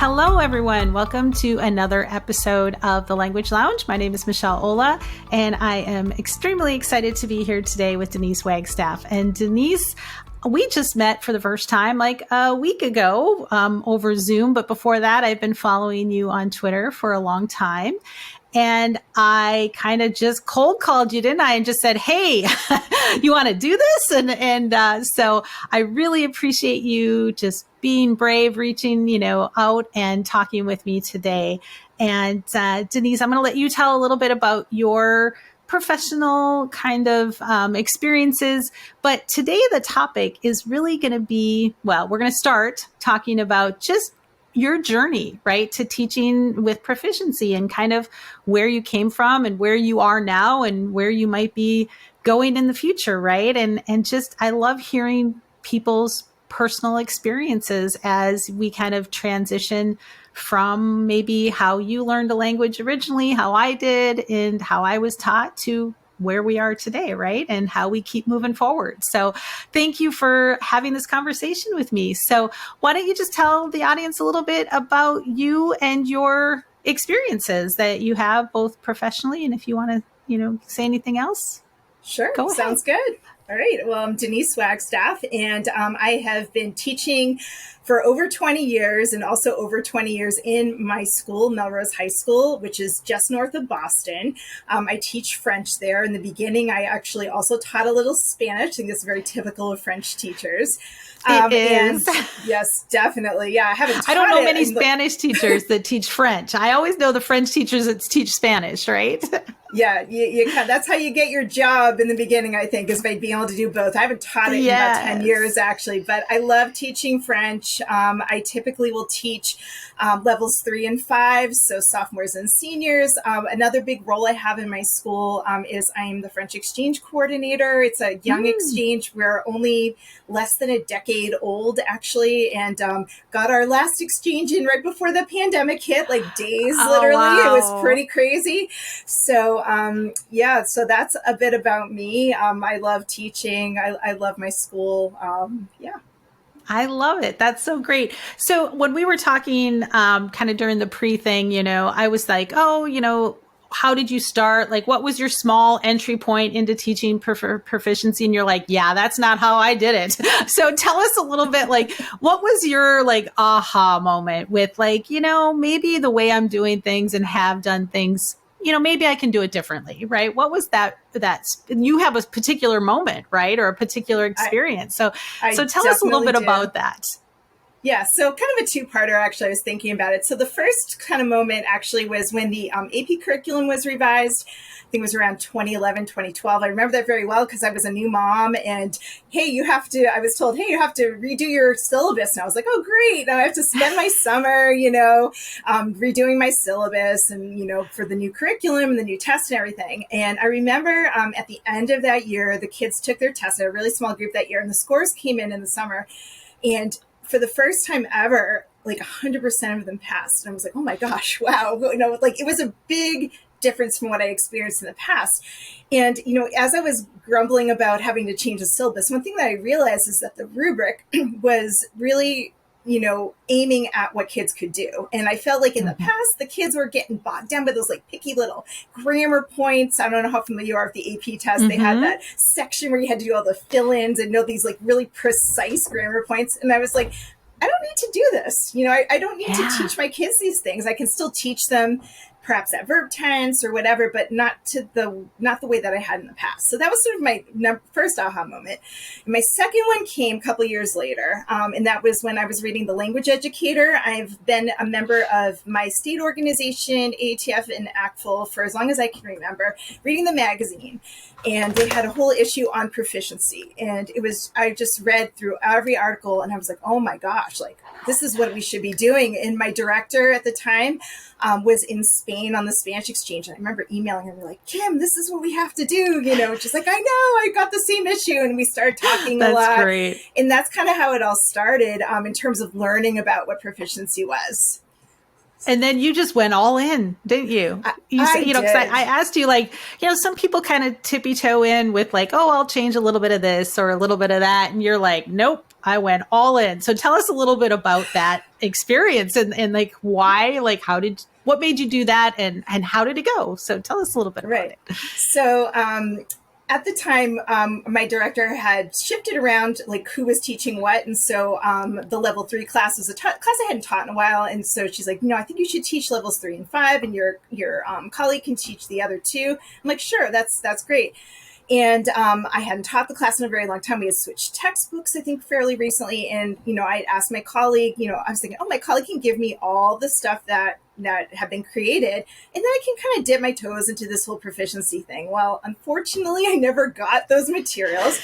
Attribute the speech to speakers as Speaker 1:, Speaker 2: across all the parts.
Speaker 1: Hello, everyone. Welcome to another episode of The Language Lounge. My name is Michelle Ola, and I am extremely excited to be here today with Denise Wagstaff. And Denise, we just met for the first time like a week ago over Zoom. But before that, I've been following you on Twitter for a long time. And I kind of just cold called you, didn't I? And just said, hey, you want to do this? And so I really appreciate you just being brave, reaching, out and talking with me today. And Denise, I'm going to let you tell a little bit about your professional kind of experiences. But today the topic is really going to be, we're going to start talking about just your journey, right, to teaching with proficiency and kind of where you came from and where you are now and where you might be going in the future, right? And just, I love hearing people's personal experiences as we kind of transition from maybe how you learned a language originally, how I did, and how I was taught to where we are today, right? And how we keep moving forward. So thank you for having this conversation with me. So why don't you just tell the audience a little bit about you and your experiences that you have both professionally, and if you want to, say anything else?
Speaker 2: Sure.
Speaker 1: Go ahead.
Speaker 2: Sounds good. All right. Well, I'm Denise Wagstaff, and I have been teaching for over 20 years and also over 20 years in my school, Melrose High School, which is just north of Boston. I teach French there. In the beginning, I actually also taught a little Spanish. I think it's very typical of French teachers.
Speaker 1: It is.
Speaker 2: And yes, definitely. Yeah,
Speaker 1: I don't know many Spanish teachers that teach French. I always know the French teachers that teach Spanish, right?
Speaker 2: Yeah, that's how you get your job in the beginning, I think, is by being able to do both. I haven't taught it in about 10 years, actually, but I love teaching French. I typically will teach levels 3 and 5, so sophomores and seniors. Another big role I have in my school is I am the French exchange coordinator. It's a young exchange. We're only less than a decade old, actually, and got our last exchange in right before the pandemic hit, like days, literally.
Speaker 1: Wow.
Speaker 2: It was pretty crazy. So, so that's a bit about me. I love teaching. I love my school.
Speaker 1: I love it. That's so great. So when we were talking kind of during the pre-thing, I was like, how did you start? Like, what was your small entry point into teaching proficiency? And you're like, yeah, that's not how I did it. So tell us a little bit, like, what was your like aha moment with like, maybe the way I'm doing things and have done things, maybe I can do it differently, right? What was that you have a particular moment, right? Or a particular experience. So tell us a little bit about that.
Speaker 2: Yeah, so kind of a two-parter, actually, I was thinking about it. So the first kind of moment actually was when the AP curriculum was revised. I think it was around 2011, 2012. I remember that very well because I was a new mom and, I was told, you have to redo your syllabus. And I was like, oh, great. Now I have to spend my summer, redoing my syllabus and, for the new curriculum and the new test and everything. And I remember at the end of that year, the kids took their test in a really small group that year and the scores came in the summer. And for the first time ever, like 100% of them passed. And I was like, oh my gosh, wow. It was a big difference from what I experienced in the past. And, as I was grumbling about having to change the syllabus, one thing that I realized is that the rubric was really, aiming at what kids could do. And I felt like in the past, the kids were getting bogged down by those like picky little grammar points. I don't know how familiar you are with the AP test. They had that section where you had to do all the fill-ins and know these like really precise grammar points. And I was like, I don't need to do this. I don't need to teach my kids these things. I can still teach them perhaps that verb tense or whatever, but not the way that I had in the past. So that was sort of my first aha moment. And my second one came a couple years later, and that was when I was reading The Language Educator. I've been a member of my state organization, AATF and ACTFL, for as long as I can remember, reading the magazine. And they had a whole issue on proficiency. And I just read through every article and I was like, oh my gosh, like this is what we should be doing. And my director at the time was in Spain on the Spanish exchange. And I remember emailing her like, Kim, this is what we have to do. She's like, I know, I got the same issue. And we started talking a lot.
Speaker 1: That's great.
Speaker 2: And that's kind of how it all started in terms of learning about what proficiency was.
Speaker 1: And then you just went all in, didn't you? Because I asked you, like, some people kind of tippy toe in with like, oh, I'll change a little bit of this or a little bit of that. And you're like, nope, I went all in. So tell us a little bit about that experience and like why, like what made you do that and how did it go? So tell us a little bit about it.
Speaker 2: So, at the time, my director had shifted around like who was teaching what. And so the level 3 class was a class I hadn't taught in a while. And so she's like, no, I think you should teach levels 3 and 5 and your colleague can teach the other 2. I'm like, sure, that's great. And I hadn't taught the class in a very long time. We had switched textbooks, I think, fairly recently. And, I asked my colleague, I was thinking, oh, my colleague can give me all the stuff that have been created. And then I can kind of dip my toes into this whole proficiency thing. Well, unfortunately, I never got those materials.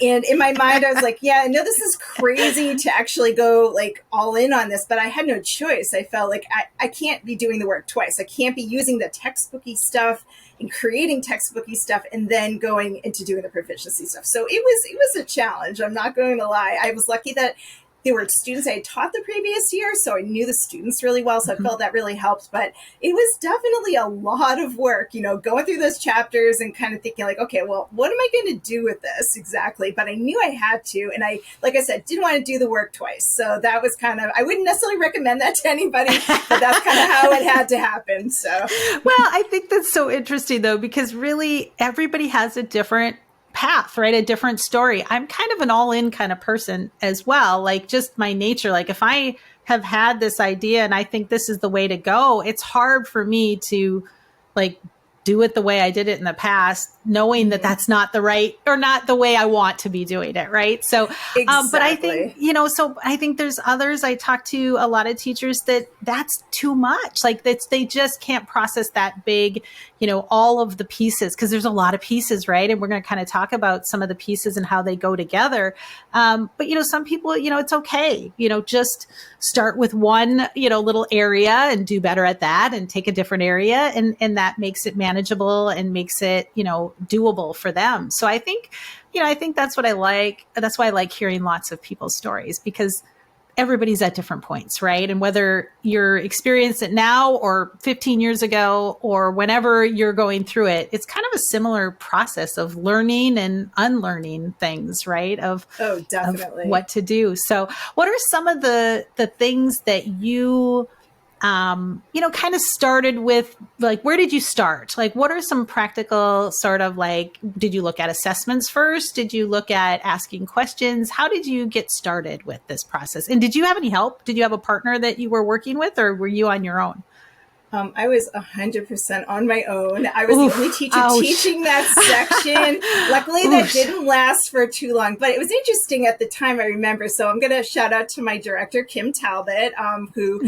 Speaker 2: And in my mind, I was like, yeah, I know this is crazy to actually go like all in on this, but I had no choice. I felt like I can't be doing the work twice. I can't be using the textbooky stuff and creating textbooky stuff and then going into doing the proficiency stuff. So it was a challenge. I'm not going to lie. I was lucky that there were students I had taught the previous year, so I knew the students really well, so I felt that really helped. But it was definitely a lot of work, going through those chapters and kind of thinking like, okay, well, what am I going to do with this exactly? But I knew I had to, and I, like I said, didn't want to do the work twice. So that was kind of, I wouldn't necessarily recommend that to anybody, but that's kind of how it had to happen. So,
Speaker 1: well, I think that's so interesting though, because really everybody has a different path, right? A different story. I'm kind of an all-in kind of person as well. Like just my nature. Like if I have had this idea and I think this is the way to go, it's hard for me to like do it the way I did it in the past, knowing that that's not the right or not the way I want to be doing it. Right. So,
Speaker 2: exactly.
Speaker 1: But I think, so I think there's others, I talk to a lot of teachers that's too much. Like they just can't process that big, all of the pieces, because there's a lot of pieces, right? And we're going to kind of talk about some of the pieces and how they go together. But, some people, it's okay, just start with one, little area and do better at that and take a different area. And that makes it manageable and makes it, doable for them. So I think, I think that's what I like. That's why I like hearing lots of people's stories, because everybody's at different points, right? And whether you're experiencing it now or 15 years ago or whenever you're going through it, it's kind of a similar process of learning and unlearning things, right?
Speaker 2: Definitely.
Speaker 1: Of what to do. So what are some of the things that you kind of started with, like, where did you start? Like, what are some practical sort of like, did you look at assessments first? Did you look at asking questions? How did you get started with this process? And did you have any help? Did you have a partner that you were working with, or were you on your own?
Speaker 2: I was 100% on my own. I was the only teacher teaching that section. Luckily, that didn't last for too long, but it was interesting at the time, I remember. So I'm going to shout out to my director, Kim Talbot, who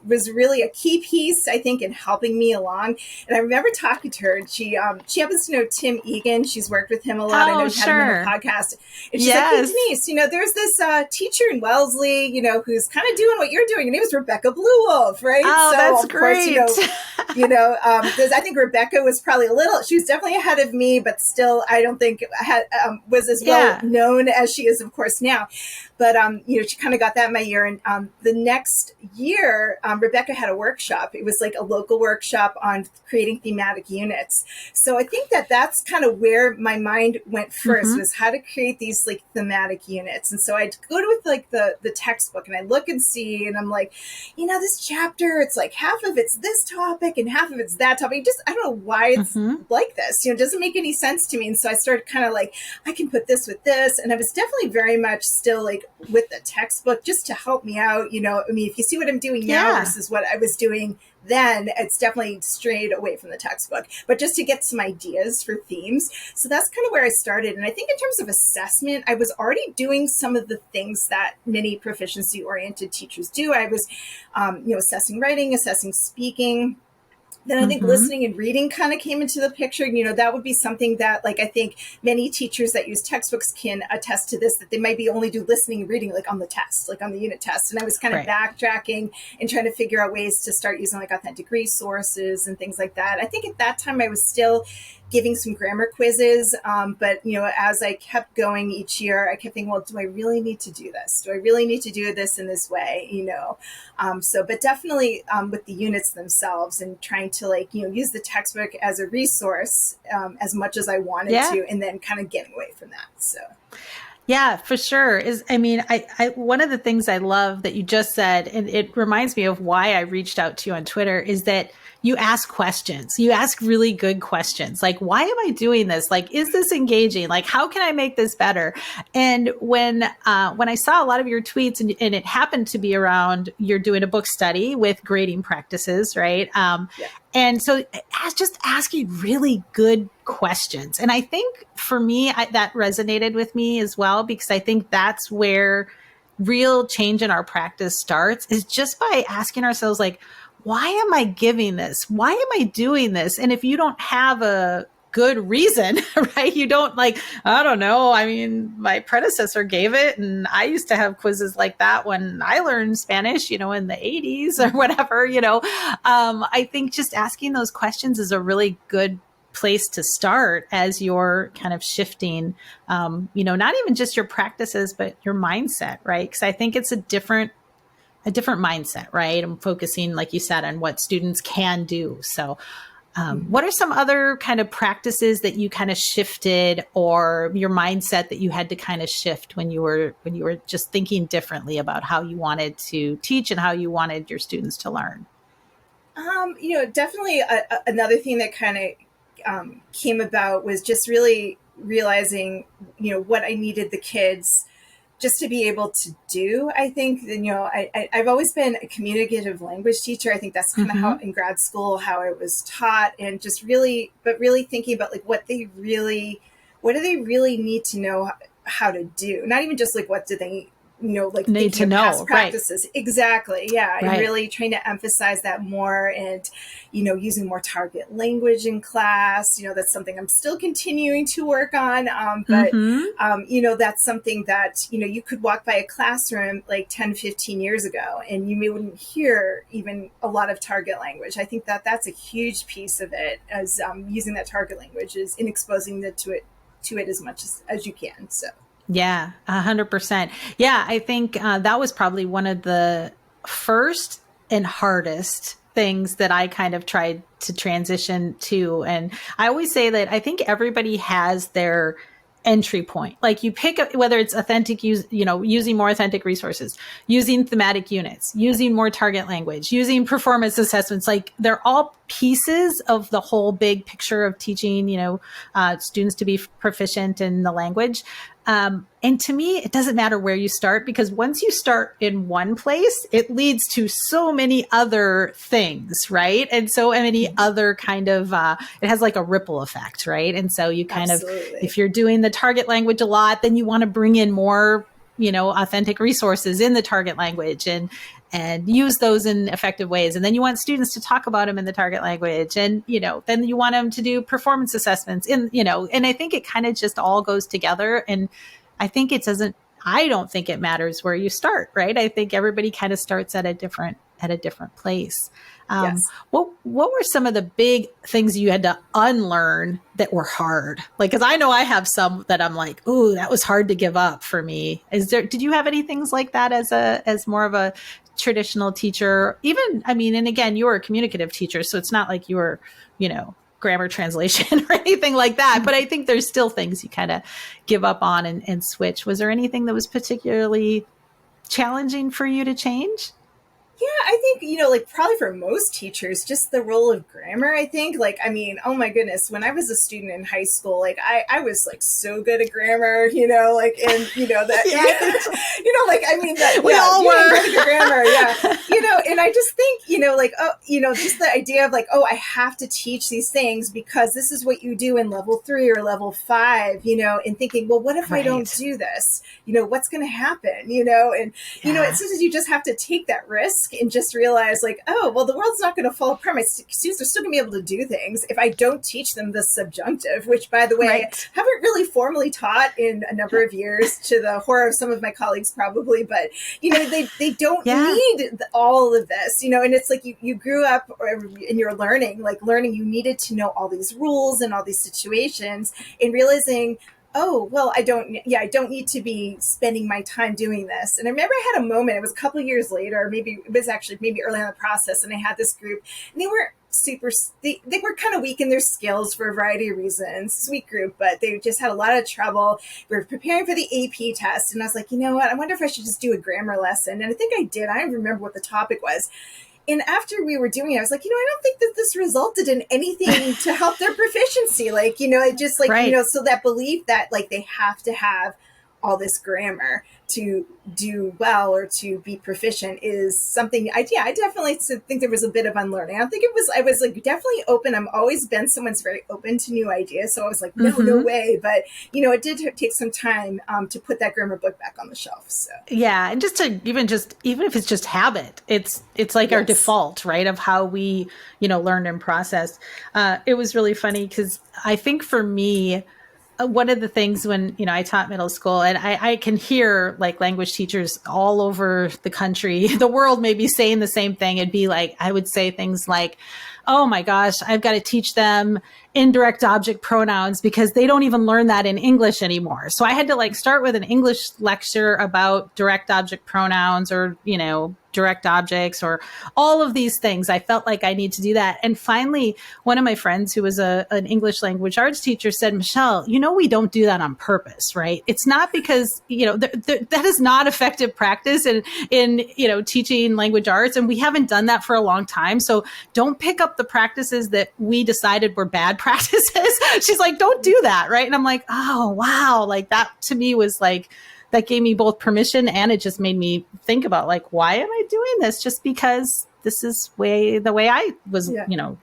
Speaker 2: was really a key piece, I think, in helping me along. And I remember talking to her, and she happens to know Tim Egan. She's worked with him a lot. I know you've had him on the podcast. And she's like, hey, Denise, there's this teacher in Wellesley, who's kind of doing what you're doing. And it was Rebecca Bluewolf, right?
Speaker 1: Oh, so, that's great.
Speaker 2: I think Rebecca was probably she was definitely ahead of me, but still, I don't think was as well known as she is, of course, now. But, she kind of got that in my year. And the next year, Rebecca had a workshop. It was like a local workshop on creating thematic units. So I think that's kind of where my mind went first, was how to create these like thematic units. And so I'd go to with like the textbook and I look and see, and I'm like, this chapter, it's like half of it's this topic and half of it's that topic. I don't know why it's like this, it doesn't make any sense to me. And so I started kind of like, I can put this with this. And I was definitely very much still like with the textbook just to help me out. If you see what I'm doing now versus what I was doing then, it's definitely strayed away from the textbook, but just to get some ideas for themes. So that's kind of where I started. And I think in terms of assessment, I was already doing some of the things that many proficiency oriented teachers do. I was, assessing writing, assessing speaking. Then I think listening and reading kind of came into the picture. That would be something that, like, I think many teachers that use textbooks can attest to this, that they might be only do listening and reading, like on the test, like on the unit test. And I was kind of backtracking and trying to figure out ways to start using like authentic resources and things like that. I think at that time I was still giving some grammar quizzes. But, as I kept going each year, I kept thinking, well, do I really need to do this? Do I really need to do this in this way? But definitely with the units themselves and trying to use the textbook as a resource as much as I wanted to, and then kind of getting away from that. So.
Speaker 1: Yeah, for sure. I mean, one of the things I love that you just said, and it reminds me of why I reached out to you on Twitter, is that you ask questions. You ask really good questions. Like, why am I doing this? Like, is this engaging? Like, how can I make this better? And when I saw a lot of your tweets, and it happened to be around you're doing a book study with grading practices, right?
Speaker 2: Yeah.
Speaker 1: And so just asking really good questions. And I think for me, that resonated with me as well, because I think that's where real change in our practice starts, is just by asking ourselves, like, why am I giving this? Why am I doing this? And if you don't have a good reason, right? You don't, like, I don't know. I mean, my predecessor gave it, and I used to have quizzes like that when I learned Spanish, in the 80s or whatever, I think just asking those questions is a really good place to start as you're kind of shifting, not even just your practices, but your mindset, right? Because I think it's a different mindset, right? I'm focusing, like you said, on what students can do. So what are some other kind of practices that you kind of shifted, or your mindset that you had to kind of shift when you were just thinking differently about how you wanted to teach and how you wanted your students to learn?
Speaker 2: Definitely another thing that kind of came about was just really realizing, what I needed the kids just to be able to do. I think, I've always been a communicative language teacher. I think that's kind of how in grad school, how I was taught, and just really thinking about like what do they really need to know how to do? Not even just like what do they like
Speaker 1: Need to
Speaker 2: thinking of
Speaker 1: know,
Speaker 2: past practices. Right. Exactly. Yeah.
Speaker 1: Right.
Speaker 2: And really trying to emphasize that more, and, using more target language in class, that's something I'm still continuing to work on. But that's something that, you could walk by a classroom like 10, 15 years ago, and you wouldn't hear even a lot of target language. I think that that's a huge piece of it, as using that target language is in exposing to it as much as you can. So.
Speaker 1: Yeah, 100%. Yeah, I think that was probably one of the first and hardest things that I kind of tried to transition to. And I always say that I think everybody has their entry point. Like, you pick up whether it's using more authentic resources, using thematic units, using more target language, using performance assessments. Like, they're all pieces of the whole big picture of teaching, students to be proficient in the language. And to me, it doesn't matter where you start, because once you start in one place, it leads to so many other things, right? And so many other kind of, it has like a ripple effect, right? And so you kind
Speaker 2: Absolutely.
Speaker 1: of, if you're doing the target language a lot, then you want to bring in more, authentic resources in the target language, and use those in effective ways. And then you want students to talk about them in the target language. And, then you want them to do performance assessments and I think it kind of just all goes together. And I don't think it matters where you start, right? I think everybody kind of starts at a different place.
Speaker 2: Yes.
Speaker 1: What were some of the big things you had to unlearn that were hard? Like, because I know I have some that I'm like, ooh, that was hard to give up for me. Did you have any things like that as more of a traditional teacher? Even, I mean, and again, you were a communicative teacher, so it's not like you were, grammar translation or anything like that. But I think there's still things you kind of give up on and switch. Was there anything that was particularly challenging for you to change?
Speaker 2: Yeah, I think, like probably for most teachers, just the role of grammar, I think. Like, I mean, oh my goodness, when I was a student in high school, like I was like so good at grammar, like, and that, like, I mean, that,
Speaker 1: we all were
Speaker 2: good at grammar. Yeah. And I just think, like, just the idea of like, oh, I have to teach these things because this is what you do in level 3 or level 5, and thinking, well, what if I don't do this? What's going to happen? And, it says you just have to take that risk and just realize like, oh, well, the world's not going to fall apart. My students are still going to be able to do things if I don't teach them the subjunctive, which, by the way, I haven't really formally taught in a number of years, to the horror of some of my colleagues probably. But, they don't need all of this, and it's like you grew up and you're learning, you needed to know all these rules and all these situations, and realizing, oh, well, I don't need to be spending my time doing this. And I remember I had a moment, it was a couple of years later, maybe early in the process, and I had this group, and they were they were kind of weak in their skills for a variety of reasons. Sweet group, but they just had a lot of trouble. We were preparing for the AP test, and I was like, you know what? I wonder if I should just do a grammar lesson. And I think I did. I don't remember what the topic was. And after we were doing it, I was like, I don't think that this resulted in anything to help their proficiency. Like, it just like,
Speaker 1: right.
Speaker 2: So that belief that like they have to have all this grammar to do well or to be proficient is something I definitely think there was a bit of unlearning. I think I was like definitely open. I'm always been someone's very open to new ideas. So I was like, no way. But, it did take some time to put that grammar book back on the shelf. So
Speaker 1: yeah. And even if it's just habit, it's like our default, right, of how we, learn and process. It was really funny because I think for me, one of the things when, I taught middle school, and I can hear like language teachers all over the country, the world may be saying the same thing. It'd be like, I would say things like, oh my gosh, I've got to teach them indirect object pronouns because they don't even learn that in English anymore. So I had to like start with an English lecture about direct object pronouns or, direct objects or all of these things. I felt like I need to do that. And finally, one of my friends who was an English language arts teacher said, Michelle, we don't do that on purpose, right? It's not because, that is not effective practice in teaching language arts. And we haven't done that for a long time. So don't pick up the practices that we decided were bad practices. She's like, don't do that. Right. And I'm like, oh, wow. Like that to me was like, that gave me both permission and it just made me think about like, why am I doing this? Just because this is the way I was,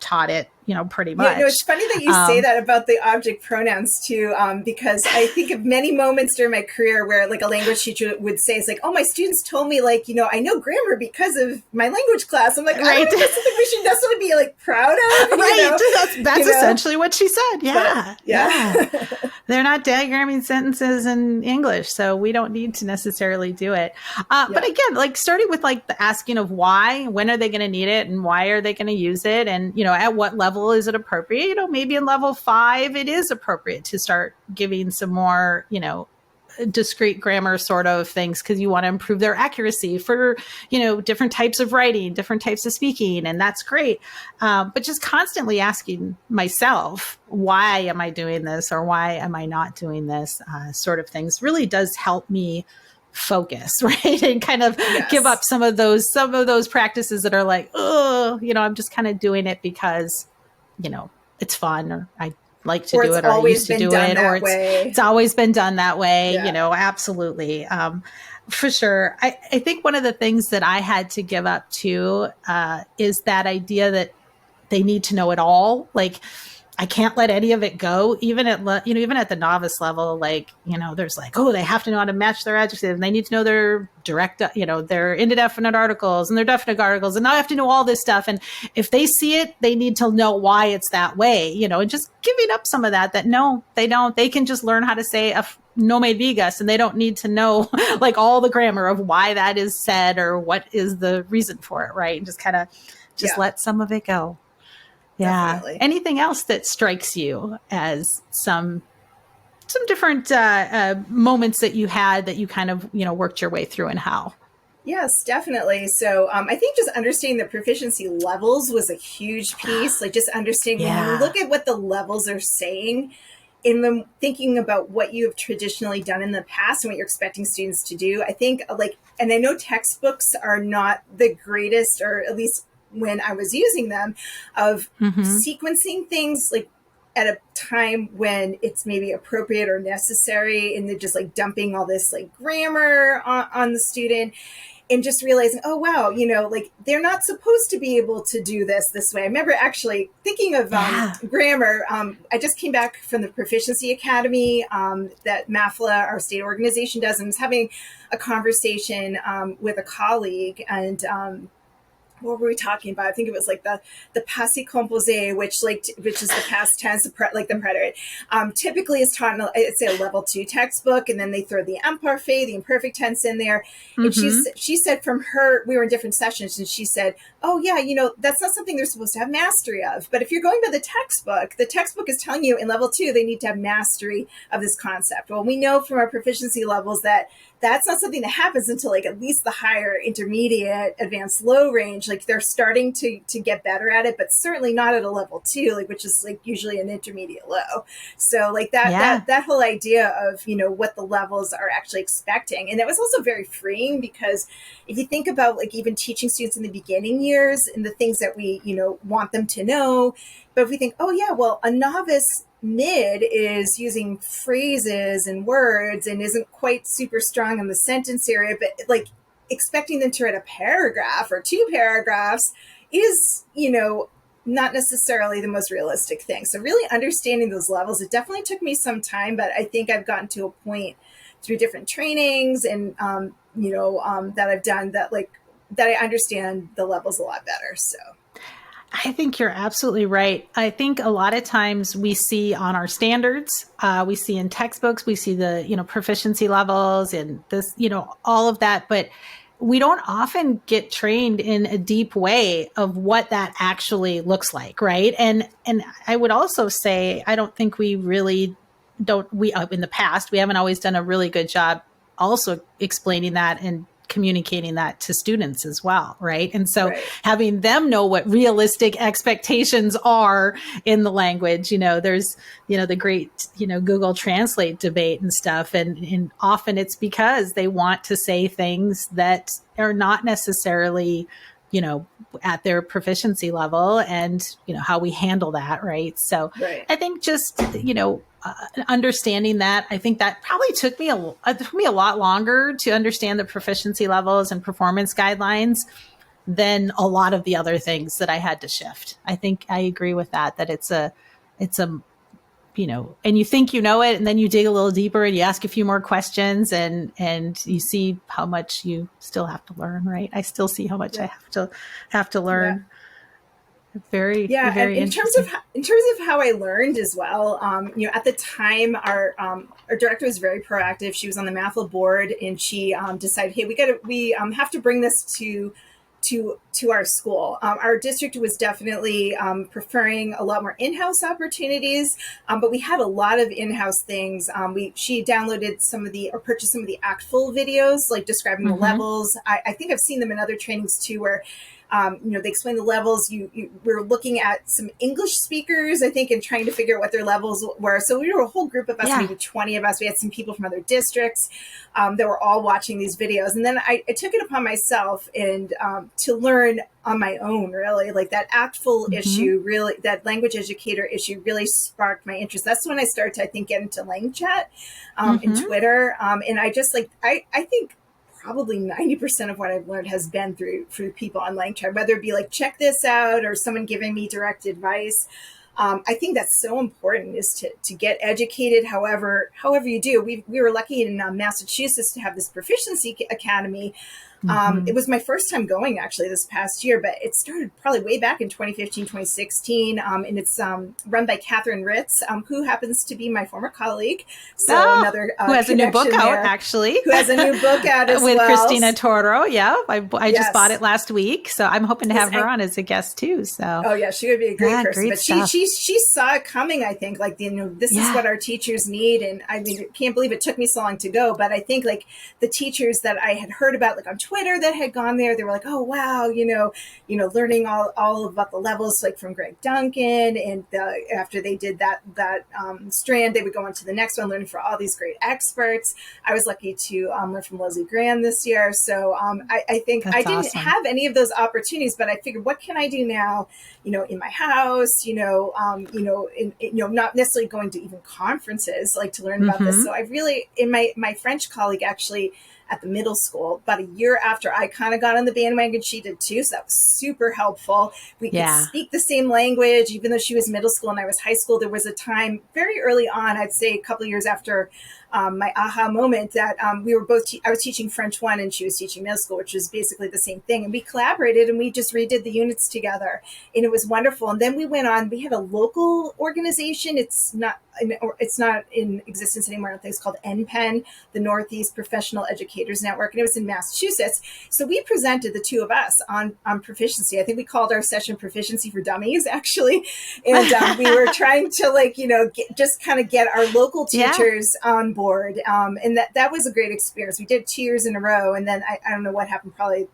Speaker 1: taught it, pretty much.
Speaker 2: It's funny that you say that about the object pronouns too, because I think of many moments during my career where like a language teacher would say, it's like, oh, my students told me like, I know grammar because of my language class. I'm like, I don't know if that's something we should necessarily be like proud of.
Speaker 1: Right. That's essentially what she said. Yeah.
Speaker 2: But, yeah.
Speaker 1: They're not diagramming sentences in English, so we don't need to necessarily do it. But again, like starting with like the asking of why, when are they going to need it and why are they going to use it? And, at what level is it appropriate? Maybe in level 5, it is appropriate to start giving some more, discrete grammar sort of things because you want to improve their accuracy for, different types of writing, different types of speaking. And that's great. But just constantly asking myself, why am I doing this or why am I not doing this sort of things really does help me focus, right? And kind of give up some of those practices that are like, oh, I'm just kind of doing it because, it's fun or I like to do it or I used to do it or it's always been done that way, absolutely. For sure. I think one of the things that I had to give up too is that idea that they need to know it all. Like, I can't let any of it go, even at, even at the novice level, like, there's like, oh, they have to know how to match their adjectives and they need to know their direct, their indefinite articles and their definite articles. And now I have to know all this stuff. And if they see it, they need to know why it's that way, and just giving up some of that no, they don't, they can just learn how to say no me digas and they don't need to know like all the grammar of why that is said or what is the reason for it. Right. And just kind of let some of it go. Yeah. Definitely. Anything else that strikes you as some different moments that you had that you kind of, worked your way through and how?
Speaker 2: Yes, definitely. So I think just understanding the proficiency levels was a huge piece. Like just understanding when you look at what the levels are saying in the thinking about what you have traditionally done in the past and what you're expecting students to do. I think and I know textbooks are not the greatest, or at least when I was using them, of sequencing things like at a time when it's maybe appropriate or necessary, and they're just like dumping all this like grammar on the student and just realizing, oh, wow, like they're not supposed to be able to do this way. I remember actually thinking of grammar. I just came back from the Proficiency Academy that MAFLA, our state organization, does, and was having a conversation with a colleague, and what were we talking about? I think it was like the passé composé, which is the past tense, like the preterite. Typically is taught in it's a level 2 textbook, and then they throw the imparfait, the imperfect tense in there. And she said from her, we were in different sessions, and she said, oh yeah, that's not something they're supposed to have mastery of. But if you're going by the textbook is telling you in level 2 they need to have mastery of this concept. Well, we know from our proficiency levels that that's not something that happens until like at least the higher intermediate, advanced, low range like they're starting to get better at it, but certainly not at a level 2, like, which is like usually an intermediate low. So like that whole idea of, what the levels are actually expecting. And that was also very freeing, because if you think about like even teaching students in the beginning years and the things that we, want them to know, but if we think, oh yeah, well, a novice mid is using phrases and words and isn't quite super strong in the sentence area, but like expecting them to write a paragraph or 2 paragraphs is, not necessarily the most realistic thing. So really understanding those levels, it definitely took me some time, but I think I've gotten to a point through different trainings and, that I've done that I understand the levels a lot better. So
Speaker 1: I think you're absolutely right. I think a lot of times we see on our standards, we see in textbooks, we see the, proficiency levels and this, all of that, but we don't often get trained in a deep way of what that actually looks like. Right. And I would also say, I don't think we really in the past, we haven't always done a really good job also explaining that and communicating that to students as well. Right. And so having them know what realistic expectations are in the language, there's, the great, Google Translate debate and stuff. And often it's because they want to say things that are not necessarily, at their proficiency level and, how we handle that. Right. So I think just, understanding that, I think that probably took me a lot longer to understand the proficiency levels and performance guidelines than a lot of the other things that I had to shift. I think I agree with that it's a, and you think you know it, and then you dig a little deeper and you ask a few more questions and you see how much you still have to learn, right? I still see how much I have to learn. Yeah. Very
Speaker 2: and in terms of how I learned as well, at the time our director was very proactive. She was on the MAFL board, and she decided, hey, we have to bring this to our school. Our district was definitely preferring a lot more in-house opportunities, but we had a lot of in-house things. She downloaded or purchased some of the ACTFL videos, like describing the levels. I think I've seen them in other trainings too, where they explain the levels. We're looking at some English speakers, I think, and trying to figure out what their levels were. So we were a whole group of us, maybe 20 of us. We had some people from other districts that were all watching these videos. And then I took it upon myself and to learn on my own, really. Like that ACTFL issue, really, that language educator issue really sparked my interest. That's when I started to, I think, get into LangChat and Twitter. And I just I think probably 90% of what I've learned has been through people on LangChat, whether it be like, check this out, or someone giving me direct advice. I think that's so important, is to get educated however you do. We were lucky in Massachusetts to have this Proficiency Academy. It was my first time going actually this past year, but it started probably way back in 2015, 2016. And it's run by Catherine Ritz, who happens to be my former colleague. So another
Speaker 1: who has a new book out, actually.
Speaker 2: Who has a new book out as
Speaker 1: with
Speaker 2: well.
Speaker 1: Christina Toro. Yeah. I just bought it last week. So I'm hoping to have her on as a guest too. So
Speaker 2: she would be a great person.
Speaker 1: Great
Speaker 2: but
Speaker 1: stuff.
Speaker 2: she saw it coming, I think, like, this is what our teachers need. And I mean, I can't believe it took me so long to go, but I think like the teachers that I had heard about, like on Twitter, that had gone there, they were like, oh wow, learning all about the levels, like from Greg Duncan, and after they did that strand, they would go on to the next one, learning for all these great experts. I was lucky to learn from Leslie Graham this year, so I think that's didn't have any of those opportunities, but I figured, what can I do now, in my house, not necessarily going to even conferences, like, to learn about this. So I really, in my French colleague, actually, at the middle school, about a year after I kind of got on the bandwagon, she did too. So that was super helpful. We could speak the same language, even though she was middle school and I was high school. There was a time very early on, I'd say a couple of years after my aha moment, that we were both, I was teaching French 1 and she was teaching middle school, which was basically the same thing. And we collaborated and we just redid the units together, and it was wonderful. And then we went on, we had a local organization. It's not in existence anymore. I think it's called NPEN, the Northeast Professional Educators Network, and it was in Massachusetts. So we presented, the two of us, on proficiency. I think we called our session Proficiency for Dummies, actually. And we were trying to just kind of get our local teachers on board. And that was a great experience. We did 2 years in a row. And then I don't know what happened, probably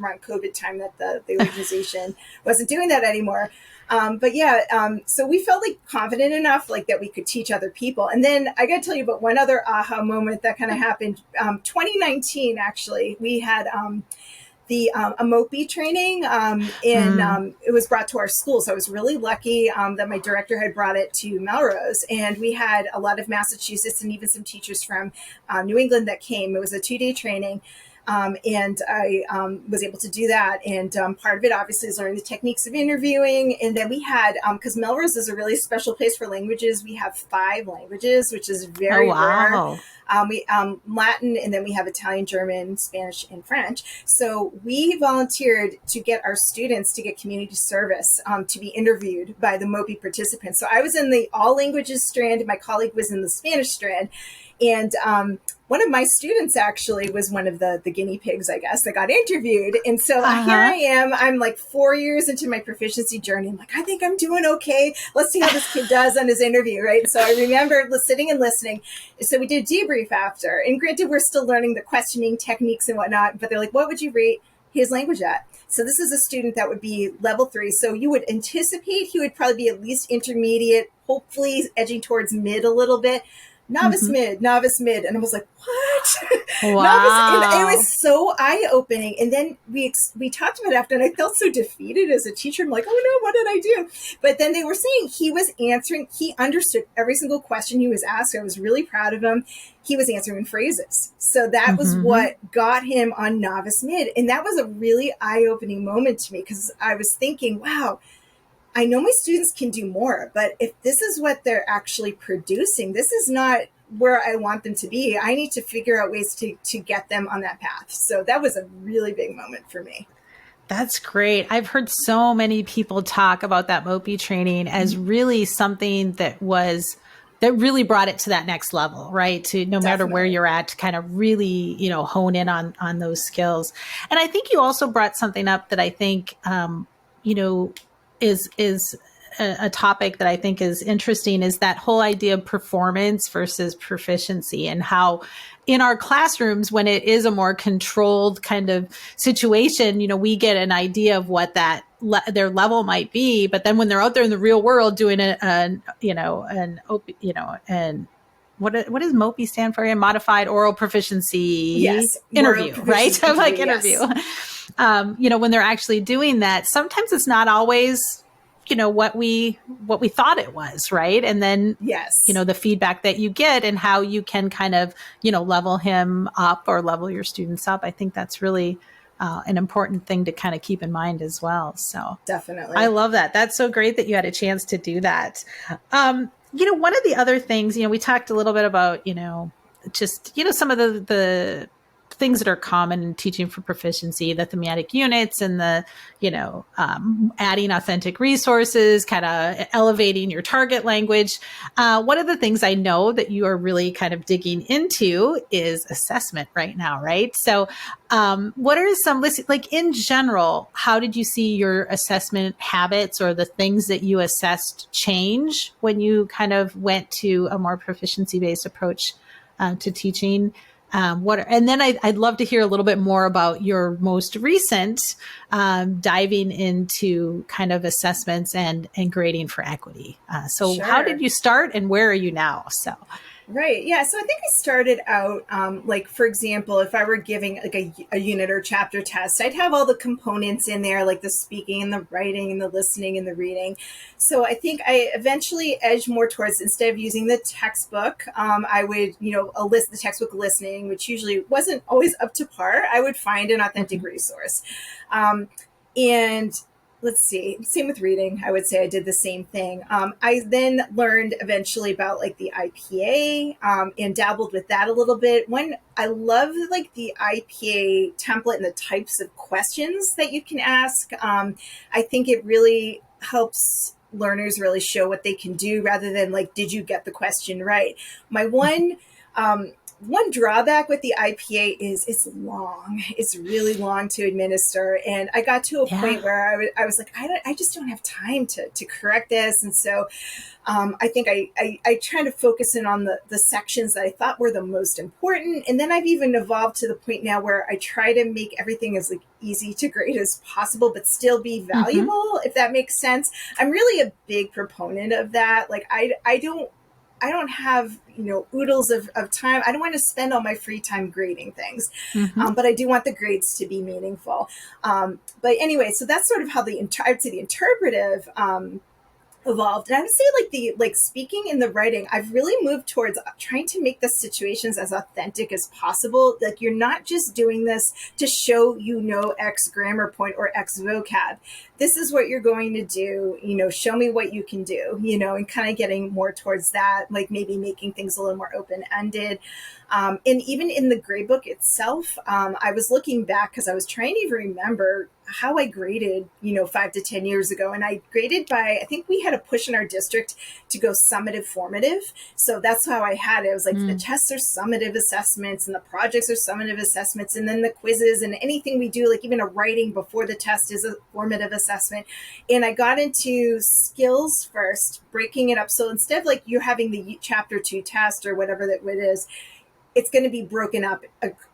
Speaker 2: around COVID time that the organization wasn't doing that anymore. So we felt like confident enough, like that we could teach other people. And then I got to tell you about one other aha moment that kind of happened. 2019, actually, we had the Emopi training, it was brought to our school. So I was really lucky that my director had brought it to Melrose, and we had a lot of Massachusetts and even some teachers from New England that came. It was a 2-day training. And I was able to do that. And part of it, obviously, is learning the techniques of interviewing. And then we had, because Melrose is a really special place for languages, we have 5 languages, which is very rare. We Latin, and then we have Italian, German, Spanish, and French. So we volunteered to get our students to get community service to be interviewed by the Emopi participants. So I was in the all languages strand, and my colleague was in the Spanish strand. And one of my students actually was one of the guinea pigs, I guess, that got interviewed. And so here I am. I'm like 4 years into my proficiency journey. I'm like, I think I'm doing okay. Let's see how this kid does on his interview, right? So I remember sitting and listening. So we did debrief after. And granted, we're still learning the questioning techniques and whatnot. But they're like, what would you rate his language at? So this is a student that would be level 3. So you would anticipate he would probably be at least intermediate, hopefully edging towards mid a little bit. Novice mid. And I was like, what?
Speaker 1: Wow.
Speaker 2: Novice, and it was so eye-opening. And then we talked about it after, and I felt so defeated as a teacher. I'm like, oh no, what did I do? But then they were saying he understood every single question he was asked. I was really proud of him. He was answering phrases. So that was what got him on novice mid. And that was a really eye-opening moment to me, because I was thinking, wow, I know my students can do more, but if this is what they're actually producing, this is not where I want them to be. I need to figure out ways to get them on that path. So that was a really big moment for me.
Speaker 1: That's great. I've heard so many people talk about that Emopi training as really something that really brought it to that next level, right? To no matter where you're at, to kind of really, hone in on those skills. And I think you also brought something up that I think, is a topic that I think is interesting, is that whole idea of performance versus proficiency, and how in our classrooms, when it is a more controlled kind of situation, we get an idea of what that their level might be. But then when they're out there in the real world doing and what does MOPI stand for? Modified Oral Proficiency Interview, right? I'm like interview. When they're actually doing that, sometimes it's not always, what we thought it was, right? And then, the feedback that you get and how you can kind of, level him up or level your students up. I think that's really an important thing to kind of keep in mind as well. So
Speaker 2: definitely,
Speaker 1: I love that. That's so great that you had a chance to do that. One of the other things, we talked a little bit about, just, some of the things that are common in teaching for proficiency, the thematic units and the, adding authentic resources, kind of elevating your target language. One of the things I know that you are really kind of digging into is assessment right now, right? So what are some, like in general, how did you see your assessment habits or the things that you assessed change when you kind of went to a more proficiency-based approach to teaching? And then I'd love to hear a little bit more about your most recent diving into kind of assessments and grading for equity. How did you start and where are you now?
Speaker 2: Right. Yeah. So I think I started out, for example, if I were giving like a unit or chapter test, I'd have all the components in there, like the speaking and the writing and the listening and the reading. So I think I eventually edged more towards, instead of using the textbook, I would, list the textbook listening, which usually wasn't always up to par. I would find an authentic resource. And let's see, same with reading. I would say I did the same thing. I then learned eventually about like the IPA and dabbled with that a little bit. I love like the IPA template and the types of questions that you can ask. I think it really helps learners really show what they can do rather than like, did you get the question right? My one drawback with the IPA is it's long. It's really long to administer. And I got to a point where I was like, I just don't have time to correct this. And so I think I try to focus in on the sections that I thought were the most important. And then I've even evolved to the point now where I try to make everything as like easy to grade as possible, but still be valuable, if that makes sense. I'm really a big proponent of that. Like I don't have, oodles of time. I don't want to spend all my free time grading things, but I do want the grades to be meaningful. But anyway, so that's sort of how I'd say the interpretive evolved. And I would say like speaking and the writing, I've really moved towards trying to make the situations as authentic as possible. Like you're not just doing this to show X grammar point or X vocab. This is what you're going to do, show me what you can do, and kind of getting more towards that, like maybe making things a little more open-ended. And even in the grade book itself, I was looking back because I was trying to even remember how I graded, 5 to 10 years ago. And I graded by, I think we had a push in our district to go summative formative. So that's how I had it. It was like the tests are summative assessments and the projects are summative assessments. And then the quizzes and anything we do, like even a writing before the test is a formative assessment. And I got into skills first, breaking it up. So instead of like you're having the chapter 2 test or whatever that it is, it's going to be broken up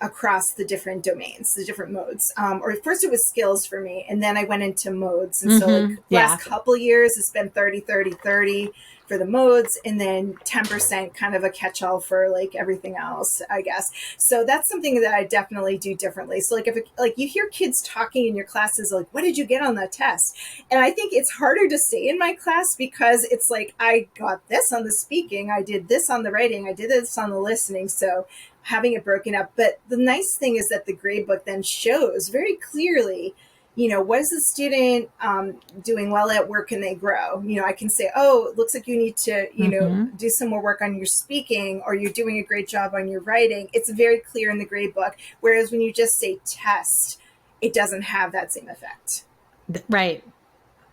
Speaker 2: across the different domains, the different modes. Or first it was skills for me, and then I went into modes. And so like last couple years, it's been 30, 30, 30 for the modes, and then 10% kind of a catch-all for like everything else, I guess. So that's something that I definitely do differently. So like if you hear kids talking in your classes, like, what did you get on the test? And I think it's harder to say in my class because it's like, I got this on the speaking, I did this on the writing, I did this on the listening. So having it broken up. But the nice thing is that the grade book then shows very clearly, what is the student doing well at? Where can they grow? I can say, oh, it looks like you need to, do some more work on your speaking, or you're doing a great job on your writing. It's very clear in the grade book. Whereas when you just say test, it doesn't have that same effect.
Speaker 1: Right.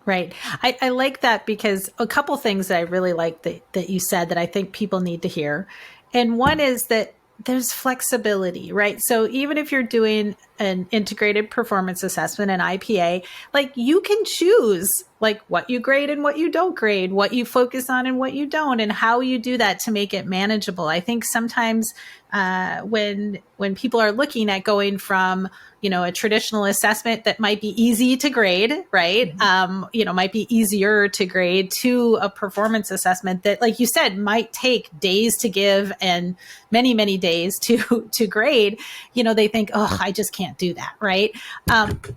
Speaker 1: Right. I like that because a couple things that I really like that you said that I think people need to hear. And one is that there's flexibility, right? So even if you're doing an integrated performance assessment, an IPA, like you can choose like what you grade and what you don't grade, what you focus on and what you don't, and how you do that to make it manageable. I think sometimes when people are looking at going from, a traditional assessment that might be easy to grade, right? Might be easier to grade to a performance assessment that, like you said, might take days to give and many, many days to grade, they think, oh, I just can't do that, right?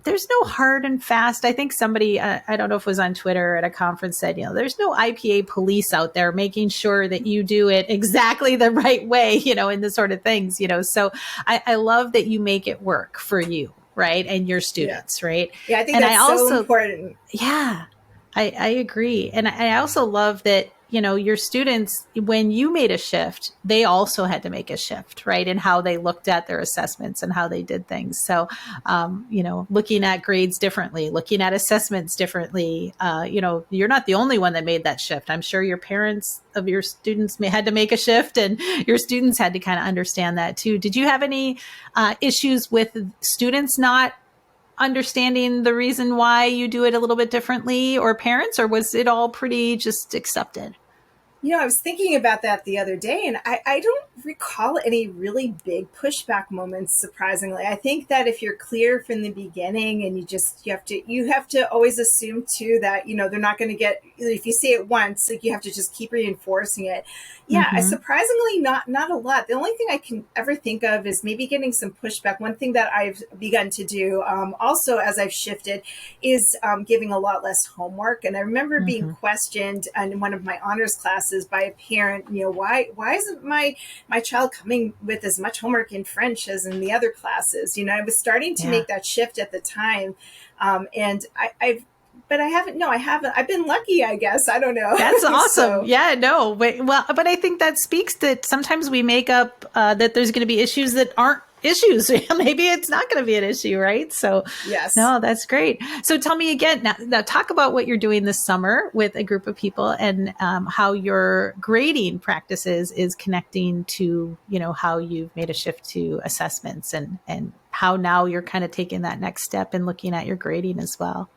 Speaker 1: There's no hard and fast. I think somebody, I don't know if it was on Twitter at a conference said, there's no IPA police out there making sure that you do it exactly the right way, in this sort of things, So I love that you make it work for you, right? And your students, right?
Speaker 2: Yeah, I think that's so important.
Speaker 1: Yeah, I agree. And I also love that, your students, when you made a shift, they also had to make a shift, right? In how they looked at their assessments and how they did things. So, looking at grades differently, looking at assessments differently, you're not the only one that made that shift. I'm sure your parents of your students had to make a shift, and your students had to kind of understand that too. Did you have any issues with students not understanding the reason why you do it a little bit differently, or parents, or was it all pretty just accepted?
Speaker 2: I was thinking about that the other day, and I don't recall any really big pushback moments, surprisingly. I think that if you're clear from the beginning and you have to always assume too that, they're not going to get, if you say it once, like you have to just keep reinforcing it. Yeah, I surprisingly not a lot. The only thing I can ever think of is maybe getting some pushback. One thing that I've begun to do also as I've shifted is giving a lot less homework. And I remember being questioned in one of my honors classes by a parent, why isn't my child coming with as much homework in French as in the other classes? I was starting to make that shift at the time. And but I haven't. I've been lucky, I guess. I don't know.
Speaker 1: That's awesome. Yeah, no. But I think that speaks that sometimes we make up that there's going to be issues that aren't issues. Maybe it's not going to be an issue, right? So
Speaker 2: yes.
Speaker 1: No, that's great. So tell me again, now talk about what you're doing this summer with a group of people, and how your grading practices is connecting to, how you've made a shift to assessments, and how now you're kind of taking that next step and looking at your grading as well.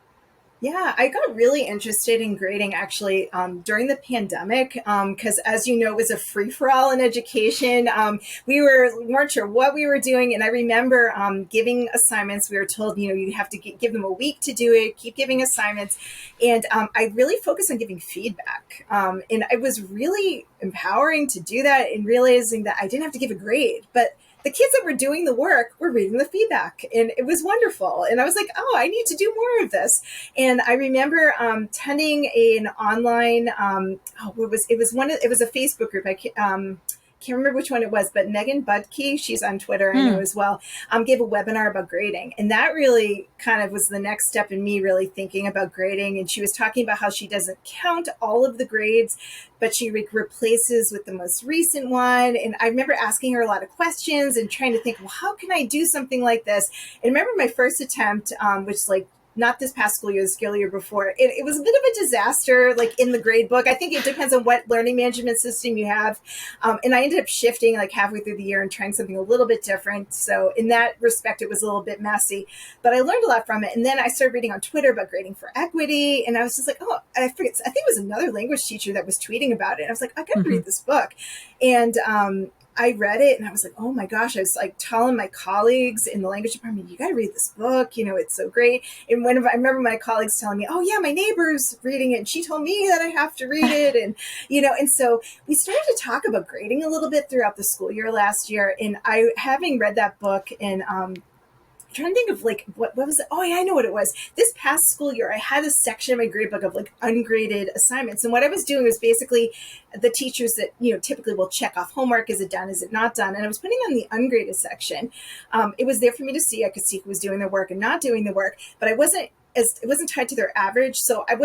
Speaker 2: Yeah, I got really interested in grading actually during the pandemic because, as you know, it was a free for all in education. We weren't sure what we were doing, and I remember giving assignments. We were told, you have to give them a week to do it. Keep giving assignments, and I really focused on giving feedback, and it was really empowering to do that and realizing that I didn't have to give a grade, but the kids that were doing the work were reading the feedback, and it was wonderful. And I was like, oh, I need to do more of this. And I remember attending an online, it was a Facebook group. Can't remember which one it was, but Megan Budke, she's on Twitter, I know as well, gave a webinar about grading. And that really kind of was the next step in me really thinking about grading. And she was talking about how she doesn't count all of the grades, but she replaces with the most recent one. And I remember asking her a lot of questions and trying to think, well, how can I do something like this? And I remember my first attempt, which is like, not this past school year, the school year before. It was a bit of a disaster, like in the grade book. I think it depends on what learning management system you have. And I ended up shifting like halfway through the year and trying something a little bit different. So in that respect, it was a little bit messy, but I learned a lot from it. And then I started reading on Twitter about grading for equity. And I was just like, oh, I think it was another language teacher that was tweeting about it. I was like, I gotta read this book. And I read it and I was like, oh my gosh, I was like telling my colleagues in the language department, you got to read this book. It's so great. And I remember my colleagues telling me, oh yeah, my neighbor's reading it. And she told me that I have to read it. And, and so we started to talk about grading a little bit throughout the school year last year. And having read that book and, trying to think of like what was it? Oh yeah, I know what it was. This past school year, I had a section of my grade book of like ungraded assignments, and what I was doing was basically the teachers that typically will check off homework: is it done? Is it not done? And I was putting on the ungraded section. It was there for me to see. I could see who was doing their work and not doing the work, but it wasn't tied to their average. So I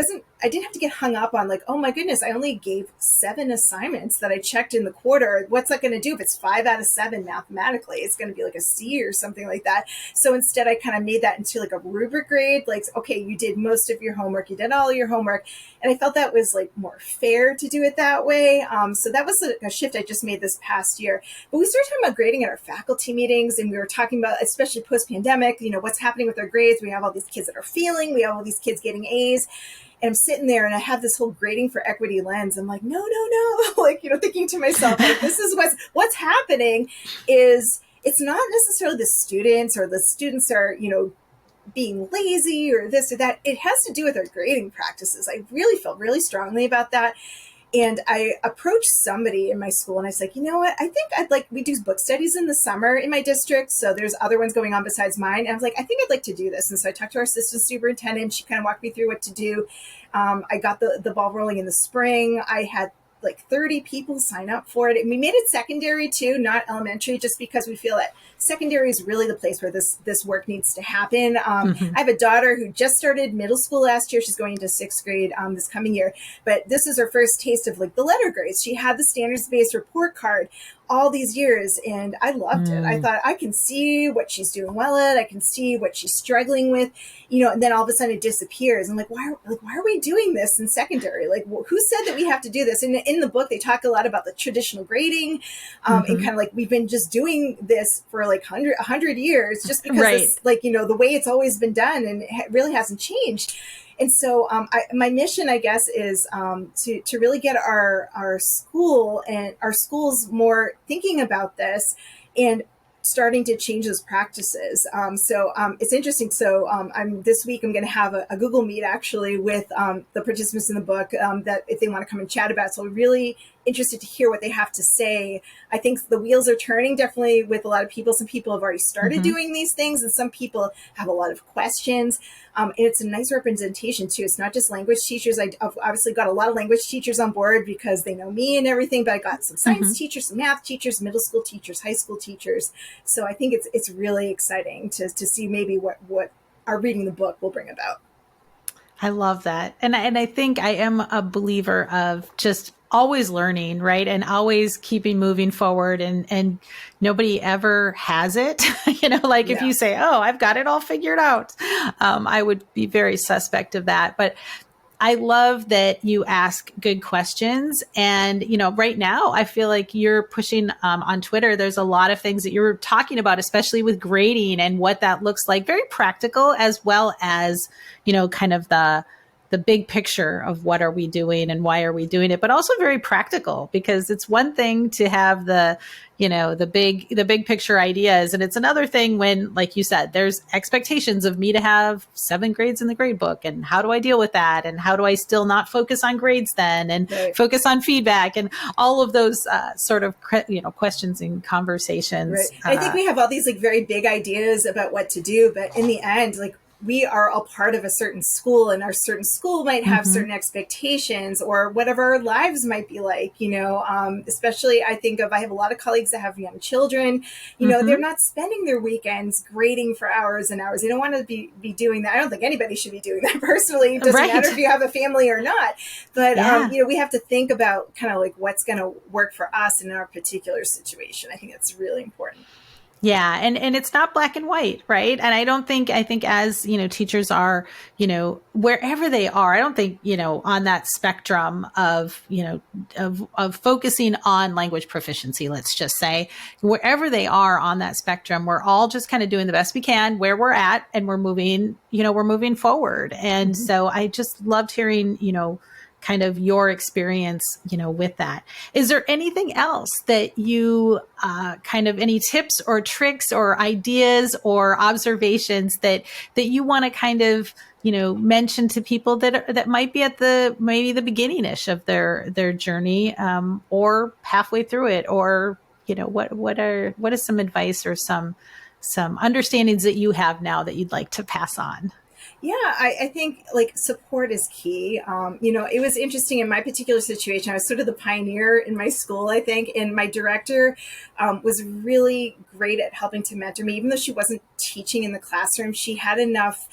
Speaker 2: didn't have to get hung up on like, oh my goodness, I only gave 7 assignments that I checked in the quarter. What's that going to do? If it's 5 out of 7 mathematically, it's going to be like a C or something like that. So instead I kind of made that into like a rubric grade, like, okay, you did most of your homework, you did all your homework. And I felt that was like more fair to do it that way. So that was a shift I just made this past year. But we started talking about grading at our faculty meetings, and we were talking about, especially post-pandemic, what's happening with our grades. We have all these kids that are failing. We have all these kids getting A's. And I'm sitting there and I have this whole grading for equity lens. I'm like, no. Like, thinking to myself, like, this is what's happening is it's not necessarily the students are, being lazy or this or that. It has to do with our grading practices. I really felt really strongly about that. And I approached somebody in my school and I was like, you know what? I think we do book studies in the summer in my district. So there's other ones going on besides mine. And I was like, I think I'd like to do this. And so I talked to our assistant superintendent. She kind of walked me through what to do. I got the ball rolling in the spring. I had like 30 people sign up for it. And we made it secondary too, not elementary, just because we feel that secondary is really the place where this work needs to happen. I have a daughter who just started middle school last year. She's going into 6th grade this coming year. But this is her first taste of like the letter grades. She had the standards-based report card all these years, and I loved it. I thought, I can see what she's doing well at. I can see what she's struggling with, and then all of a sudden it disappears. I'm like, why are we doing this in secondary? Like, who said that we have to do this? And in the book, they talk a lot about the traditional grading, and kind of like we've been just doing this for like 100 years, just because it's like, the way it's always been done, and it really hasn't changed. And so my mission, I guess, is to really get our school and our schools more thinking about this and starting to change those practices. So it's interesting. So this week I'm going to have a Google Meet actually with the participants in the book that if they want to come and chat about it. So we're really interested to hear what they have to say. I think the wheels are turning definitely with a lot of people. Some people have already started doing these things, and some people have a lot of questions. And it's a nice representation too. It's not just language teachers. I've obviously got a lot of language teachers on board because they know me and everything, but I got some science teachers, some math teachers, middle school teachers, high school teachers. So I think it's really exciting to see maybe what our reading the book will bring about.
Speaker 1: I love that. And I think I am a believer of just always learning, right? And always keeping moving forward, and nobody ever has it, if you say, oh, I've got it all figured out, I would be very suspect of that. But I love that you ask good questions. And, right now I feel like you're pushing on Twitter. There's a lot of things that you're talking about, especially with grading and what that looks like, very practical, as well as, kind of the big picture of what are we doing and why are we doing it, but also very practical, because it's one thing to have the big picture ideas. And it's another thing when, like you said, there's expectations of me to have 7 grades in the grade book. And how do I deal with that? And how do I still not focus on grades then and focus on feedback and all of those sort of, questions and conversations.
Speaker 2: Right. I think we have all these like very big ideas about what to do, but in the end, like, we are all part of a certain school, and our certain school might have certain expectations, or whatever our lives might be like, especially I have a lot of colleagues that have young children, they're not spending their weekends grading for hours and hours. They don't want to be doing that. I don't think anybody should be doing that personally. It doesn't matter if you have a family or not, but, we have to think about kind of like what's going to work for us in our particular situation. I think that's really important.
Speaker 1: Yeah. And it's not black and white, right? And I think as, teachers are, wherever they are, I don't think, on that spectrum of, of focusing on language proficiency, let's just say, wherever they are on that spectrum, we're all just kind of doing the best we can where we're at, and we're moving forward. And so I just loved hearing, kind of your experience, with that. Is there anything else that you any tips or tricks or ideas or observations that you want to kind of, mention to people that might be at maybe the beginning-ish of their journey, or halfway through it, or, what is some advice or some understandings that you have now that you'd like to pass on?
Speaker 2: Yeah, I think like support is key. It was interesting in my particular situation. I was sort of the pioneer in my school, I think, and my director was really great at helping to mentor me. Even though she wasn't teaching in the classroom, she had enough,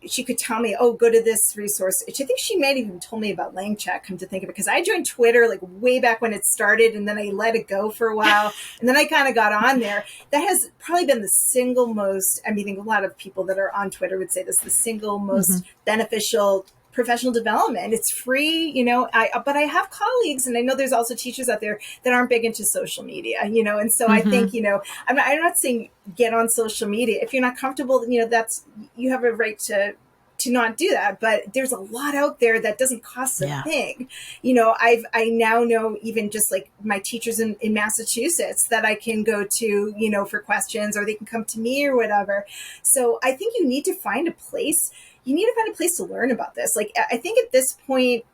Speaker 2: she could tell me, oh, go to this resource. I think she might have even told me about LangChat, come to think of it, because I joined Twitter like way back when it started, and then I let it go for a while, and then I kind of got on there. That has probably been the single most, I think a lot of people that are on Twitter would say this, the single most beneficial professional development. It's free, but I have colleagues, and I know there's also teachers out there that aren't big into social media, and so I think, I'm not saying get on social media. If you're not comfortable, you have a right to not do that, but there's a lot out there that doesn't cost a thing. I now know, even just like my teachers in Massachusetts, that I can go to, for questions, or they can come to me or whatever. So I think you need to find a place. You need to find a place to learn about this. Like, I think at this point,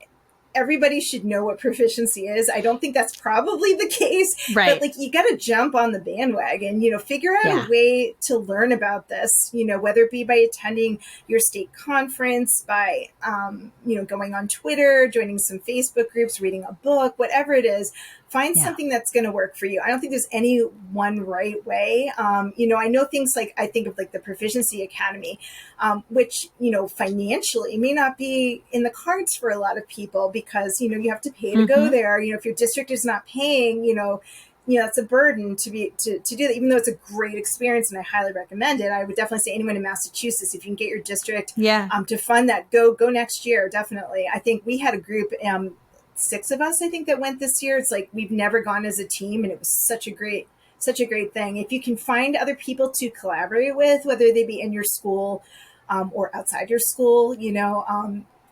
Speaker 2: everybody should know what proficiency is. I don't think that's probably the case,
Speaker 1: right?
Speaker 2: But like, you got to jump on the bandwagon, figure out a way to learn about this, whether it be by attending your state conference, by, going on Twitter, joining some Facebook groups, reading a book, whatever it is. Find something that's going to work for you. I don't think there's any one right way. I know things like, I think of like the Proficiency Academy, which, financially may not be in the cards for a lot of people, because, you have to pay to go there. If your district is not paying, it's a burden to do that, even though it's a great experience and I highly recommend it. I would definitely say anyone in Massachusetts, if you can get your district to fund that, go next year. Definitely. I think we had a group, 6 of us, I think, that went this year. It's like, we've never gone as a team, and it was such a great thing. If you can find other people to collaborate with, whether they be in your school or outside your school,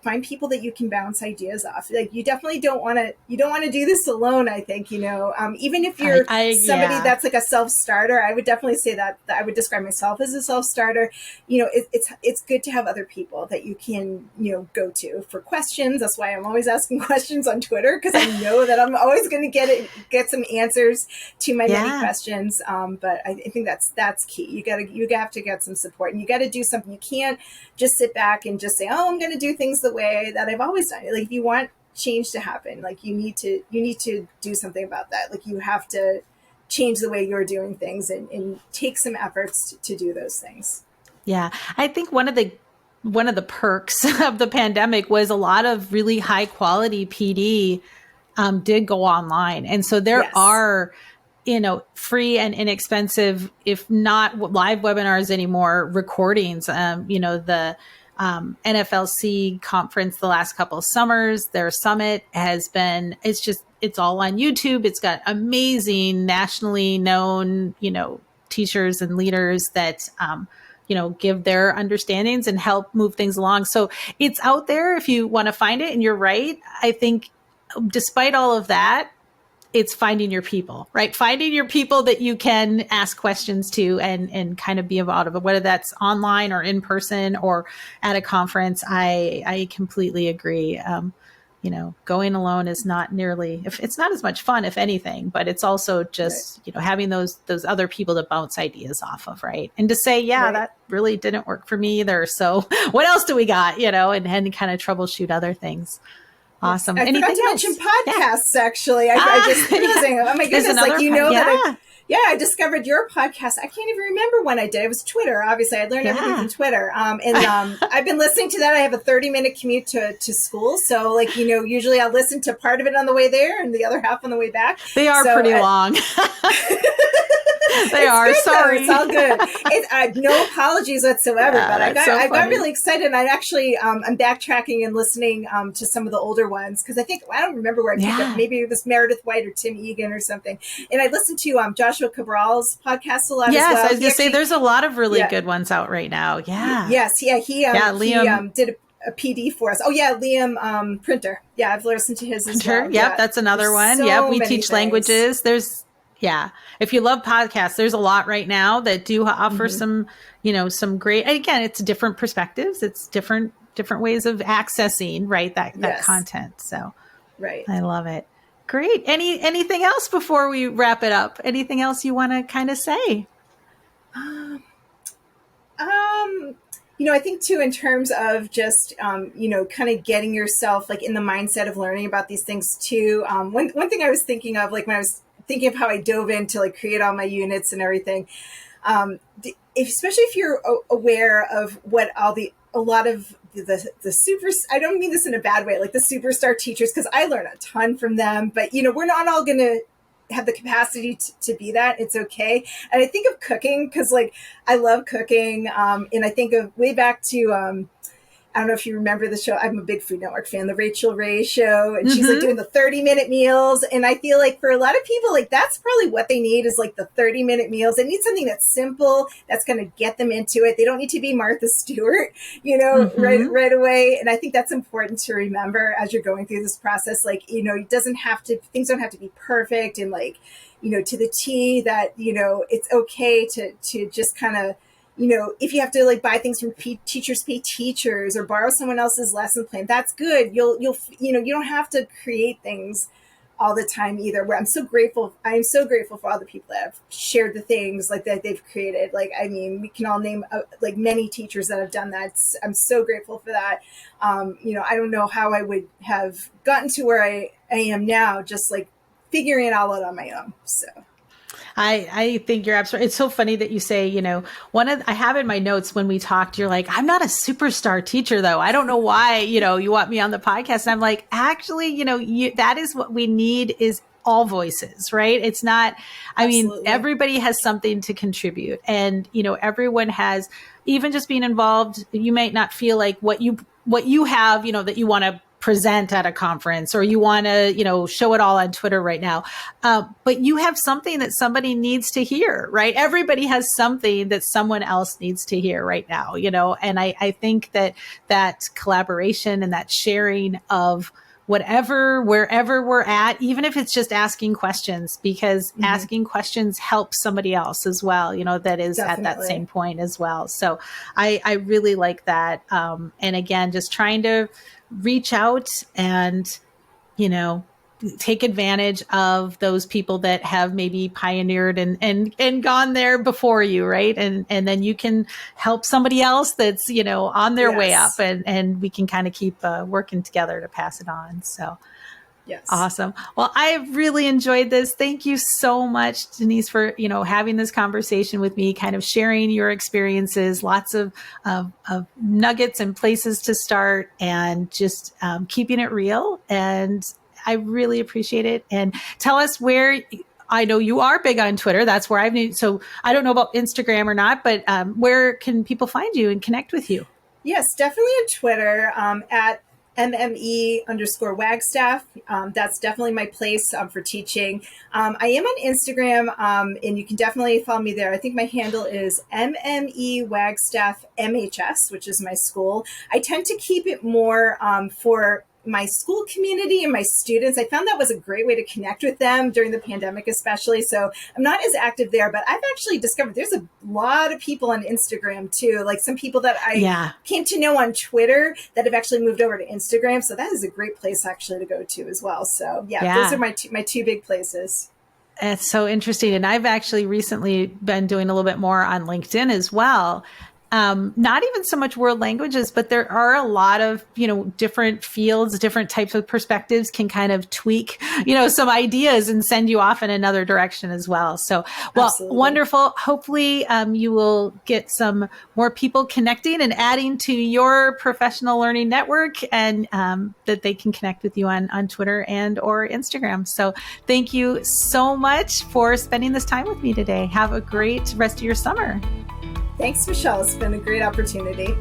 Speaker 2: find people that you can bounce ideas off. Like, you definitely don't want to do this alone. I think, even if you're somebody that's like a self-starter, I would definitely say that I would describe myself as a self-starter. It's good to have other people that you can, go to for questions. That's why I'm always asking questions on Twitter, because I know that I'm always going to get some answers to my many questions. But I think that's key. You have to get some support, and you got to do something. You can't just sit back and just say, oh, I'm going to do things the way that I've always done it. Like, if you want change to happen, like, you need to do something about that. Like, you have to change the way you're doing things, and take some efforts to do those things.
Speaker 1: Yeah. I think one of the perks of the pandemic was a lot of really high quality PD did go online. And so there are, free and inexpensive, if not live webinars anymore, recordings, NFLC conference the last couple of summers. Their summit has been, it's all on YouTube. It's got amazing nationally known, teachers and leaders that, give their understandings and help move things along. So it's out there if you want to find it. And you're right. I think despite all of that, it's finding your people, right? Finding your people that you can ask questions to and kind of be involved of it, whether that's online or in person or at a conference. I completely agree. Going alone is not nearly, if it's not as much fun, if anything, but it's also just, having those other people to bounce ideas off of. Right. And to say, that really didn't work for me either. So what else do we got, and kind of troubleshoot other things. Awesome.
Speaker 2: I forgot to mention podcasts, actually. I just realizing, oh my goodness, I discovered your podcast. I can't even remember when I did. It was Twitter. Obviously, I learned everything from Twitter. I've been listening to that. I have a 30-minute commute to school. So, usually I'll listen to part of it on the way there and the other half on the way back.
Speaker 1: They are pretty long. They are. Sorry.
Speaker 2: Though. It's all good. No apologies whatsoever. But I got really excited. And I actually, I'm backtracking and listening to some of the older ones because I don't remember where I picked up. Maybe it was Meredith White or Tim Egan or something. And I listened to Joshua Cabral's podcast a lot as well.
Speaker 1: Yes, I was going to say there's a lot of really good ones out right now. Yeah.
Speaker 2: Yes. Yeah. Liam did a PD for us. Oh yeah, Liam Printer. Yeah, I've listened to his as well.
Speaker 1: Yep, that's another one. Yep, we teach languages. If you love podcasts, there's a lot right now that do offer some great, and again, it's different perspectives. It's different ways of accessing, right, that content. So
Speaker 2: right.
Speaker 1: I love it. Great. Anything else before we wrap it up? Anything else you want to kind of say?
Speaker 2: I think too, in terms of just, kind of getting yourself in the mindset of learning about these things too. One thing I was thinking of, when I was thinking of how I dove in to create all my units and everything, especially if you're aware of what a lot of the super, I don't mean this in a bad way, the superstar teachers, because I learn a ton from them, but we're not all going to have the capacity to be that. It's okay. And I think of cooking because I love cooking. And I think of way back to, I don't know if you remember the show. I'm a big Food Network fan, the Rachel Ray show. And she's doing the 30-minute meals. And I feel for a lot of people, that's probably what they need is the 30-minute meals. They need something that's simple, that's going to get them into it. They don't need to be Martha Stewart, right away. And I think that's important to remember as you're going through this process. It doesn't have to, things don't have to be perfect and to the T, that, it's okay to just kind of, if you have to buy things from teachers pay teachers or borrow someone else's lesson plan, that's good. You don't have to create things all the time either. Where I'm so grateful for all the people that have shared the things that they've created. We can all name many teachers that have done that. I'm so grateful for that. I don't know how I would have gotten to where I am now, just figuring it all out on my own. So.
Speaker 1: I think you're absolutely, it's so funny that you say, I have in my notes when we talked, you're like, I'm not a superstar teacher though. I don't know why, you want me on the podcast. And I'm like, actually, that is what we need is all voices, right? It's not, Absolutely. Everybody has something to contribute and, everyone has, even just being involved, you might not feel like what you have, that you want to present at a conference or you want to, show it all on Twitter right now. But you have something that somebody needs to hear, right? Everybody has something that someone else needs to hear right now, and I think that collaboration and that sharing of wherever we're at, even if it's just asking questions, because asking questions helps somebody else as well, that is Definitely. At that same point as well. So I really like that. And again, just trying to reach out and, take advantage of those people that have maybe pioneered and gone there before you. Right. And then you can help somebody else that's, on their way up and we can kind of keep working together to pass it on. So
Speaker 2: Yes.
Speaker 1: Awesome. Well, I've really enjoyed this. Thank you so much, Denise, for, having this conversation with me, kind of sharing your experiences, lots of nuggets and places to start and just keeping it real. And I really appreciate it. And tell us where, I know you are big on Twitter. That's where so I don't know about Instagram or not, but where can people find you and connect with you?
Speaker 2: Yes, definitely on Twitter at MME_Wagstaff. That's definitely my place for teaching. I am on Instagram, and you can definitely follow me there. I think my handle is MME Wagstaff MHS, which is my school. I tend to keep it more for my school community and my students. I found that was a great way to connect with them during the pandemic, especially. So I'm not as active there, but I've actually discovered there's a lot of people on Instagram too. Like some people that I came to know on Twitter that have actually moved over to Instagram. So that is a great place actually to go to as well. So those are my two big places.
Speaker 1: It's so interesting. And I've actually recently been doing a little bit more on LinkedIn as well. Not even so much world languages, but there are a lot of, different fields, different types of perspectives can kind of tweak, some ideas and send you off in another direction as well. So,
Speaker 2: Absolutely.
Speaker 1: Wonderful. Hopefully, you will get some more people connecting and adding to your professional learning network and, that they can connect with you on Twitter and or Instagram. So thank you so much for spending this time with me today. Have a great rest of your summer.
Speaker 2: Thanks, Michelle. It's been a great opportunity.